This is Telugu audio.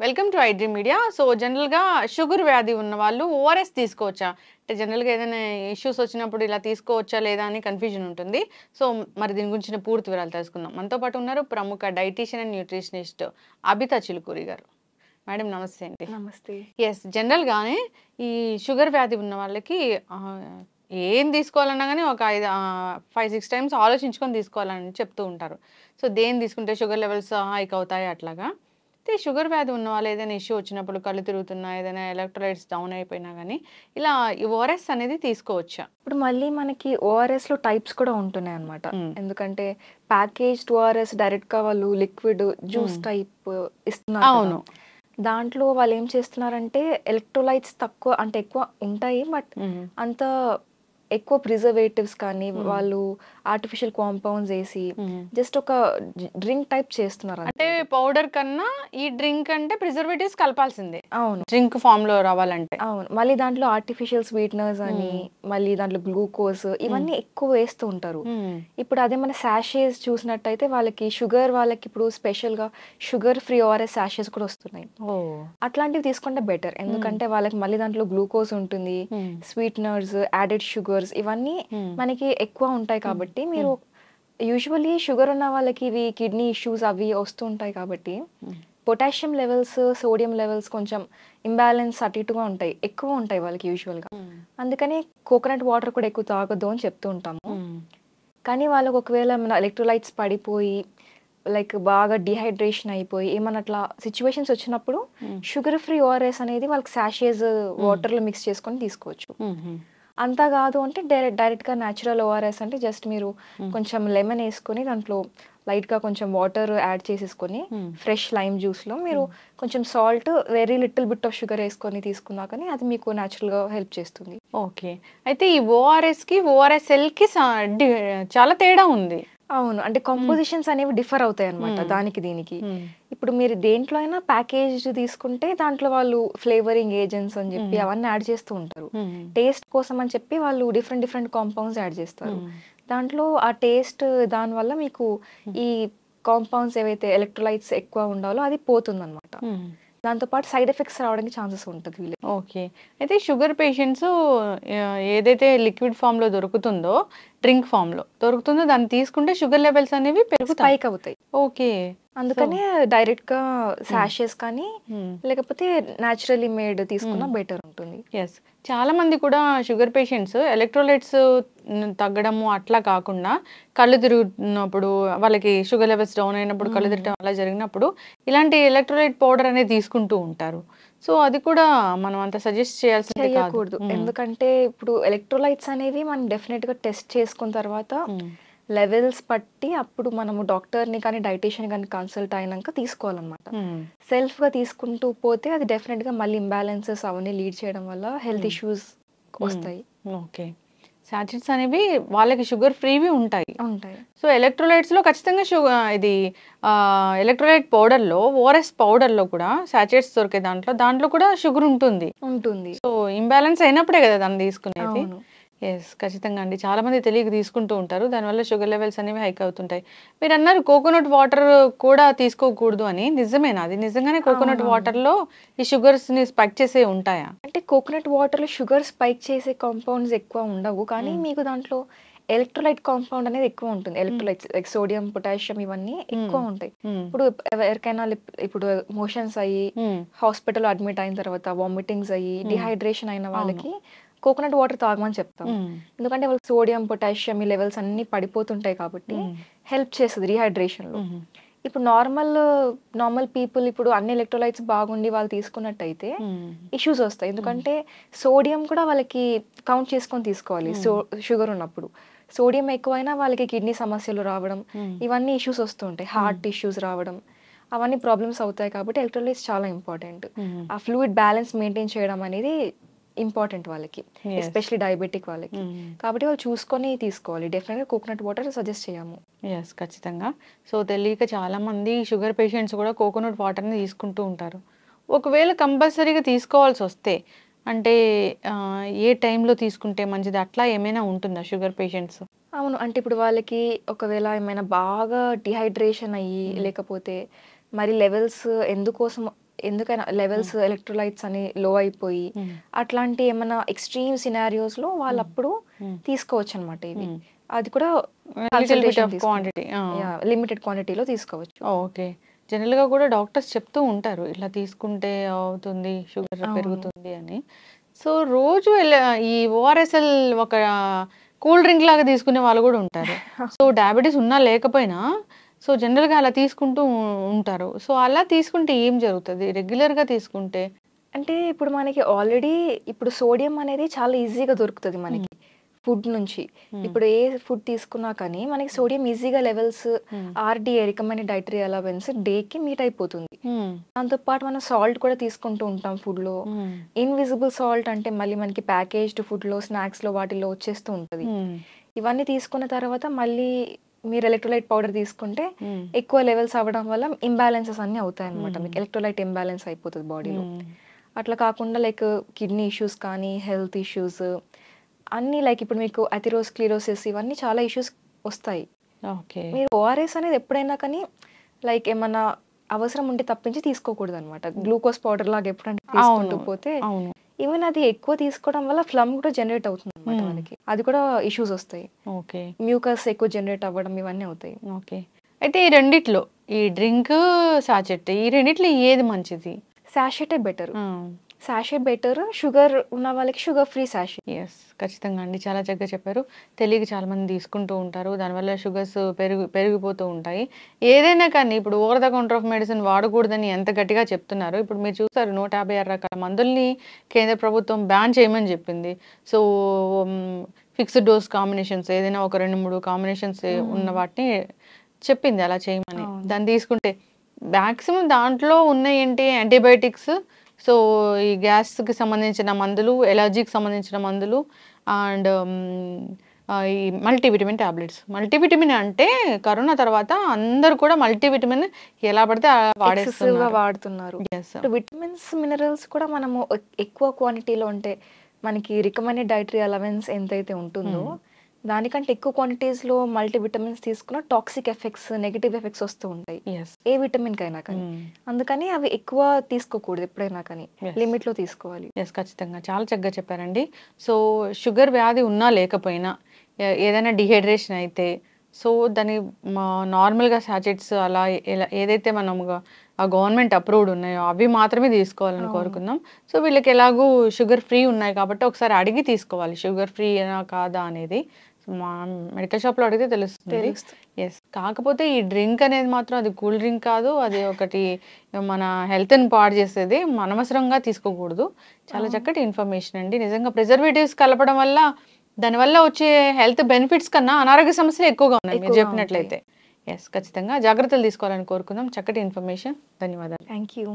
Welcome to iDream media. So జనరల్గా షుగర్ వ్యాధి ఉన్న వాళ్ళు ఓఆర్ఎస్ తీసుకోవచ్చా అంటే జనరల్గా ఏదైనా ఇష్యూస్ వచ్చినప్పుడు ఇలా తీసుకోవచ్చా లేదా అని కన్ఫ్యూజన్ ఉంటుంది. సో మరి దీని గురించిన పూర్తి వివరాలు తెలుసుకుందాం. మనతో పాటు ఉన్నారు ప్రముఖ dietitian and nutritionist Abitha Chilukuri గారు. మేడం నమస్తే అండి. నమస్తే. ఎస్, జనరల్గానే ఈ షుగర్ వ్యాధి ఉన్న వాళ్ళకి ఏం తీసుకోవాలన్నా కానీ ఒక 5-6 టైమ్స్ ఆలోచించుకొని తీసుకోవాలని చెప్తూ ఉంటారు. సో దేని తీసుకుంటే షుగర్ లెవెల్స్ హైక్ అవుతాయి అట్లాగా. అయితే షుగర్ వ్యాధి ఉన్న వాళ్ళు ఏదైనా ఇష్యూ వచ్చినప్పుడు కళ్ళు తిరుగుతున్నా ఏదైనా ఎలక్ట్రోలైట్స్ డౌన్ అయిపోయినా కానీ ఇలా ఓఆర్ఎస్ అనేది తీసుకోవచ్చా? ఇప్పుడు మళ్ళీ మనకి ఓఆర్ఎస్ లో టైప్స్ కూడా ఉంటున్నాయి అనమాట. ఎందుకంటే ప్యాకేజ్డ్ ఓఆర్ఎస్ డైరెక్ట్ గా వాళ్ళు లిక్విడ్ జ్యూస్ టైప్ ఇస్తున్నారు. అవును. దాంట్లో వాళ్ళు ఏం చేస్తున్నారంటే ఎలక్ట్రోలైట్స్ తక్కువ అంటే ఎక్కువ ఉంటాయి, బట్ అంత ఎక్కువ ప్రిజర్వేటివ్స్ కానీ వాళ్ళు ఆర్టిఫిషియల్ కాంపౌండ్స్ వేసి జస్ట్ ఒక డ్రింక్ టైప్ చేస్తున్నారు. అంటే పౌడర్ కన్నా ఈ డ్రింక్ అంటే ప్రిజర్వేటివ్స్ కలపాల్సిందే. అవును, డ్రింక్ ఫామ్ లో రావాలంటే. అవును. మళ్ళీ దాంట్లో ఆర్టిఫిషియల్ స్వీట్నర్స్ అని మళ్ళీ దాంట్లో గ్లూకోజ్ ఇవన్నీ ఎక్కువ వేస్తూ ఉంటారు. ఇప్పుడు అదే మన శాషేస్ చూసినట్టయితే వాళ్ళకి షుగర్ వాళ్ళకి ఇప్పుడు స్పెషల్ గా షుగర్ ఫ్రీ ఓఆర్ఎస్ శాషేస్ కూడా వస్తున్నాయి. అట్లాంటివి తీసుకుంటే బెటర్, ఎందుకంటే వాళ్ళకి మళ్ళీ దాంట్లో గ్లూకోజ్ ఉంటుంది, స్వీట్నర్స్, యాడెడ్ షుగర్స్ ఇవన్నీ మనకి ఎక్కువ ఉంటాయి. కాబట్టి మీరు యూజువల్లీ షుగర్ ఉన్న వాళ్ళకి ఇవి కిడ్నీ ఇష్యూస్ అవి వస్తూ ఉంటాయి. కాబట్టి పొటాషియం లెవెల్స్, సోడియం లెవెల్స్ కొంచెం ఇంబ్యాలెన్స్ అటు ఇటుగా ఉంటాయి, ఎక్కువ ఉంటాయి వాళ్ళకి యూజువల్గా. అందుకని కోకోనట్ వాటర్ కూడా ఎక్కువ తాగొద్దు అని చెప్తూ ఉంటాము. కానీ వాళ్ళకి ఒకవేళ మన ఎలక్ట్రోలైట్స్ పడిపోయి లైక్ బాగా డిహైడ్రేషన్ అయిపోయి ఏమన్నా అట్లా సిచ్యువేషన్స్ వచ్చినప్పుడు షుగర్ ఫ్రీ ఓఆర్ఎస్ అనేది వాళ్ళకి శాషేస్ వాటర్లో మిక్స్ చేసుకొని తీసుకోవచ్చు. అంతా కాదు అంటే డైరెక్ట్గా న్యాచురల్ ఓఆర్ఎస్ అంటే జస్ట్ మీరు కొంచెం లెమన్ వేసుకొని దాంట్లో లైట్గా కొంచెం వాటర్ యాడ్ చేసేసుకొని ఫ్రెష్ లైమ్ జ్యూస్లో మీరు కొంచెం salt, very little bit of sugar వేసుకొని తీసుకున్నా కానీ అది మీకు న్యాచురల్గా హెల్ప్ చేస్తుంది. ఓకే. అయితే ఈ ఓఆర్ఎస్కి ఓఆర్ఎస్ఎల్కి చాలా తేడా ఉంది. అవును, అంటే కాంపోజిషన్స్ అనేవి డిఫర్ అవుతాయి అనమాట దానికి దీనికి. ఇప్పుడు మీరు దేంట్లో అయినా ప్యాకేజ్ తీసుకుంటే దాంట్లో వాళ్ళు ఫ్లేవరింగ్ ఏజెంట్స్ అని చెప్పి అవన్నీ యాడ్ చేస్తూ ఉంటారు. టేస్ట్ కోసం అని చెప్పి వాళ్ళు డిఫరెంట్ డిఫరెంట్ కాంపౌండ్స్ యాడ్ చేస్తారు. దాంట్లో ఆ టేస్ట్ దానివల్ల మీకు ఈ కాంపౌండ్స్ ఏవైతే ఎలక్ట్రోలైట్స్ ఎక్కువ ఉండాలో అది పోతుంది అనమాట. దాంతోపాటు సైడ్ ఎఫెక్ట్స్ రావడానికి ఛాన్సెస్ ఉంటుంది. ఓకే. అయితే షుగర్ పేషెంట్స్ ఏదైతే లిక్విడ్ ఫామ్లో దొరుకుతుందో, డ్రింక్ ఫామ్లో దొరుకుతుందో దాన్ని తీసుకుంటే షుగర్ లెవెల్స్ అనేవి స్పైక్ అవుతాయి. ఓకే. అందుకనే డైరెక్ట్ గా శాషెస్ కానీ లేకపోతే న్యాచురల్లీ మేడ్ తీసుకున్నా బెటర్ ఉంటుంది. ఎస్, చాలా మంది కూడా షుగర్ పేషెంట్స్ ఎలక్ట్రోలైట్స్ తగ్గడము అట్లా కాకుండా కళ్ళు తిరుగుతున్నప్పుడు వాళ్ళకి షుగర్ లెవెల్స్ డౌన్ అయినప్పుడు కళ్ళు తిరగడం అలా జరిగినప్పుడు ఇలాంటి ఎలక్ట్రోలైట్ పౌడర్ అనేది తీసుకుంటూ ఉంటారు. సో అది కూడా మనం అంత సజెస్ట్ చేయకూడదు. ఎందుకంటే ఇప్పుడు ఎలక్ట్రోలైట్స్ అనేవి మనం డెఫినెట్ గా టెస్ట్ చేసుకున్న తర్వాత లెవెల్స్ బట్టి అప్పుడు మనము డాక్టర్ని కానీ డైటీషియన్ కానీ కన్సల్ట్ అయినాక తీసుకోవాలన్నమాట. సెల్ఫ్గా తీసుకుంటూ పోతే అది డెఫినెట్గా మళ్ళీ ఇంబ్యాలెన్సెస్ అవన్నీ లీడ్ చేయడం వల్ల హెల్త్ ఇష్యూస్ వస్తాయి. ఓకే. సాచెట్స్ అనేవి వాళ్ళకి షుగర్ ఫ్రీవి ఉంటాయి. సో ఎలక్ట్రోలైట్స్లో ఖచ్చితంగా ఇది ఎలక్ట్రోలైట్ పౌడర్లో, ఓఆర్ఎస్ పౌడర్లో కూడా సాచెట్స్ దొరికే దాంట్లో కూడా షుగర్ ఉంటుంది. సో ఇంబ్యాలెన్స్ అయినప్పుడే కదా దాన్ని తీసుకునేది. ఎస్, ఖచ్చితంగా అండి. చాలా మంది తెలియక తీసుకుంటూ ఉంటారు, దానివల్ల షుగర్ లెవెల్స్ అనేవి హైక్ అవుతుంటాయి. మీరు అన్నారు కోకోనట్ వాటర్ కూడా తీసుకోకూడదు అని, నిజమేనా? అది నిజంగానే కోకోనట్ వాటర్లో ఈ షుగర్స్ని స్పైక్ చేసే ఉంటాయా? అంటే కోకోనట్ వాటర్లో షుగర్ స్పైక్ చేసే కాంపౌండ్స్ ఎక్కువ ఉండవు, కానీ మీకు దాంట్లో ఎలక్ట్రోలైట్ కాంపౌండ్ అనేది ఎక్కువ ఉంటుంది. ఎలక్ట్రోలైట్స్ లైక్ సోడియం, పొటాషియం ఇవన్నీ ఎక్కువ ఉంటాయి. ఇప్పుడు ఎవరికైనా ఇప్పుడు మోషన్స్ అయ్యి హాస్పిటల్ అడ్మిట్ అయిన తర్వాత వామిటింగ్స్ అయ్యి డిహైడ్రేషన్ అయిన వాళ్ళకి కోకోనట్ వాటర్ తాగమని చెప్తాం. ఎందుకంటే వాళ్ళకి సోడియం, పొటాషియం ఈ లెవెల్స్ అన్ని పడిపోతుంటాయి కాబట్టి హెల్ప్ చేస్తుంది రీహైడ్రేషన్లో. ఇప్పుడు నార్మల్ పీపుల్ ఇప్పుడు అన్ని ఎలక్ట్రోలైట్స్ బాగుండి వాళ్ళు తీసుకున్నట్టయితే ఇష్యూస్ వస్తాయి. ఎందుకంటే సోడియం కూడా వాళ్ళకి కౌంట్ చేసుకొని తీసుకోవాలి. షుగర్ ఉన్నప్పుడు సోడియం ఎక్కువైనా వాళ్ళకి కిడ్నీ సమస్యలు రావడం ఇవన్నీ ఇష్యూస్ వస్తుంటాయి, హార్ట్ ఇష్యూస్ రావడం అవన్నీ ప్రాబ్లమ్స్ అవుతాయి. కాబట్టి ఎలక్ట్రోలైట్స్ చాలా ఇంపార్టెంట్. ఆ ఫ్లూయిడ్ బ్యాలెన్స్ మెయింటైన్ చేయడం అనేది ఇంపార్టెంట్ వాళ్ళకి, ఎస్పెషలీ డయాబెటిక్ వాళ్ళకి. కాబట్టి వాళ్ళు చూసుకొని తీసుకోవాలి. డెఫినెట్గా కోకోనట్ వాటర్ సజెస్ట్ చేయము. ఎస్, ఖచ్చితంగా. సో తెలియక చాలామంది షుగర్ పేషెంట్స్ కూడా కోకోనట్ వాటర్ని తీసుకుంటూ ఉంటారు. ఒకవేళ కంపల్సరీగా తీసుకోవాల్సి వస్తే అంటే ఏ టైంలో తీసుకుంటే మంచిది అట్లా ఏమైనా ఉంటుందా షుగర్ పేషెంట్స్? అవును. అంటే ఇప్పుడు వాళ్ళకి ఒకవేళ ఏమైనా బాగా డిహైడ్రేషన్ అయ్యి, లేకపోతే మరి లెవెల్స్ ఎందుకైనా లెవెల్స్ ఎలక్ట్రోలైట్స్ అని లో అయిపోయి, అట్లాంటి ఏమన్నా ఎక్స్‌ట్రీమ్ సినారియోస్‌లో వాళ్ళప్పుడు తీసుకోవచ్చనమాట ఇవి. అది కూడా లిటిల్ బిట్ కన్సల్టేషన్ ఆఫ్ తీసుకుంటే. క్వాంటిటీ. యాహ్! లిమిటెడ్ క్వాంటిటీలో తీసుకోవచ్చు. ఓకే. జనరల్‌గా కూడా డాక్టర్స్ చెప్తూ ఉంటారు. ఇట్లా తీసుకుంటే అవుతుంది, షుగర్ అవును. పెరుగుతుంది అని. సో, రోజు ఈ ఓఆర్ఎస్ఎల్ ఒక కూల్ డ్రింక్ లాగా తీసుకునే వాళ్ళు కూడా ఉంటారు. సో, డయాబెటిస్ ఉన్నా లేకపోయినా సో, జనరల్‌గా అలా తీసుకుంటూ ఉంటారు. సో, అలా తీసుకుంటే ఏం జరుగుతది? రెగ్యులర్‌గా తీసుకుంటే? అంటే ఇప్పుడు మనకి ఆల్రెడీ ఇప్పుడు సోడియం అనేది చాలా ఈజీగా దొరుకుతది మనకి. ఫుడ్ నుంచి. ఇప్పుడు ఏ ఫుడ్ తీసుకున్నా కానీ మనకి సోడియం ఈజీగా levels RDA recommended dietary allowance డేకి మీట్ అయిపోతుంది. దాంతో పాటు మనం సాల్ట్ కూడా తీసుకుంటూ ఉంటాం ఫుడ్‌లో. ఇన్విజిబుల్ సాల్ట్ అంటే మళ్ళీ మనకి ప్యాకేజ్డ్ ఫుడ్‌లో, స్నాక్స్‌లో వాటిల్లో వచ్చేస్తూ ఉంటది. ఇవన్నీ తీసుకున్న తర్వాత మళ్ళీ మీరు ఎలక్ట్రోలైట్ పౌడర్ తీసుకుంటే ఎక్కువ లెవెల్స్ అవ్వడం వల్ల ఇంబాలెన్సెస్ అన్నీ అవుతాయన్నమాట. మీకు ఎలక్ట్రోలైట్ ఇంబాలెన్స్ అయిపోతది బాడీలో. అట్లా కాకుండా లైక్ కిడ్నీ ఇష్యూస్ కానీ, హెల్త్ ఇష్యూస్ అన్నీ లైక్ ఇప్పుడు మీకు అథెరోస్క్లెరోసిస్ ఇవన్నీ చాలా ఇష్యూస్ వస్తాయి. ఓకే. మీరు ఓఆర్ఎస్ అనేది ఎప్పుడైనా కానీ లైక్ ఏమన్నా అవసరం ఉంటే తప్పించి తీసుకోకూడదనమాట. గ్లూకోజ్ పౌడర్ లాగా ఎప్పుడంటే తీసుకుంటూ పోతే అవును. ఈవెన్ అది ఎక్కువ తీసుకోవడం వల్ల ఫ్లమ్ కూడా జనరేట్ అవుతుందన్నమాట మనకి. అది కూడా ఇష్యూస్ వస్తాయి. ఓకే. మ్యూకస్ ఎక్కువ జనరేట్ అవ్వడం ఇవన్నీ అవుతాయి. ఓకే. అయితే ఈ రెండిట్లో ఈ డ్రింక్, సాచెట్ ఈ రెండిట్లో ఏది మంచిది? సాషెటే బెటర్. Sachet better. షుగర్ ఉన్న వాళ్ళకి షుగర్ ఫ్రీ సాషే. యెస్. ఖచ్చితంగా అండి. చాలా చక్కగా చెప్పారు. తెలియక చాలామంది తీసుకుంటూ ఉంటారు. దానివల్ల షుగర్స్ పెరిగిపోతూ ఉంటాయి. ఏదైనా కానీ ఇప్పుడు over the counter of medicine వాడకూడదని ఎంత గట్టిగా చెప్తున్నారు. ఇప్పుడు మీరు చూసారు 156 రకాల మందుల్ని కేంద్ర ప్రభుత్వం బ్యాన్ చేయమని చెప్పింది. సో, ఫిక్స్డ్ డోస్ కాంబినేషన్స్ ఏదైనా ఒక 2, 3 కాంబినేషన్స్ ఉన్న వాటిని చెప్పింది అలా చేయమని. దాన్ని తీసుకుంటే మాక్సిమం దాంట్లో ఉన్నయేంటి యాంటీబయోటిక్స్. సో, ఈ గ్యాస్‌కి సంబంధించిన మందులు, ఎలర్జీకి సంబంధించిన మందులు అండ్ ఈ మల్టీవిటమిన్ టాబ్లెట్స్. మల్టీవిటమిన్ అంటే కరోనా తర్వాత అందరూ కూడా మల్టీవిటమిన్ ఎలా పడితే అలా ఎక్సెసివ్‌గా వాడేస్తున్నారు. వాడుతున్నారు. యెస్. ఇప్పుడు విటమిన్స్, మినరల్స్ కూడా మనము ఎక్కువ క్వాంటిటీలో అంటే మనకి రికమెండెడ్ డైటరీ అలవెన్స్ ఎంతైతే ఉంటుందో దానికంటే ఎక్కువ క్వాంటిటీస్‌లో మల్టీ విటమిన్స్ తీసుకున్న టాక్సిక్ ఎఫెక్ట్స్, నెగెటివ్ ఎఫెక్ట్స్ వస్తూ ఉంటాయి. యెస్. ఏ విటమిన్‌కైనా కానీ. అందుకని అవి ఎక్కువ తీసుకోకూడదు ఎప్పుడైనా కానీ. Yes. లిమిట్‌లో తీసుకోవాలి. యెస్. ఖచ్చితంగా. చాలా చక్కగా చెప్పారండి. సో, షుగర్ వ్యాధి ఉన్నా లేకపోయినా ఏదైనా డీహైడ్రేషన్ అయితే సో, దాన్ని నార్మల్‌గా సాచెట్స్ అలా ఏదైతే మనం గవర్నమెంట్ అప్రూవ్డ్ ఉన్నాయో అవి మాత్రమే తీసుకోవాలని కోరుకుందాం. సో, వీళ్ళకి ఎలాగూ షుగర్ ఫ్రీ ఉన్నాయి కాబట్టి ఒకసారి అడిగి తీసుకోవాలి. షుగర్ ఫ్రీనా కాదా అనేది. మా మెడికల్ షాప్‌లో అడిగితే తెలుస్తుంది. యెస్. కాకపోతే ఈ డ్రింక్ అనేది మాత్రం అది కూల్ డ్రింక్ కాదు. అది ఒకటి మన హెల్త్‌ని పాడు చేసేది. అనవసరంగా తీసుకోకూడదు. చాలా చక్కటి ఇన్ఫర్మేషన్ అండి. నిజంగా ప్రిజర్వేటివ్స్ కలపడం వల్ల దానివల్ల వచ్చే హెల్త్ బెనిఫిట్స్ కన్నా అనారోగ్య సమస్యలు ఎక్కువగా ఉన్నాయి మీరు చెప్పినట్లయితే. యెస్. ఖచ్చితంగా జాగ్రత్తలు తీసుకోవాలని కోరుకుందాం. చక్కటి ఇన్ఫర్మేషన్. ధన్యవాదాలు. Thank you.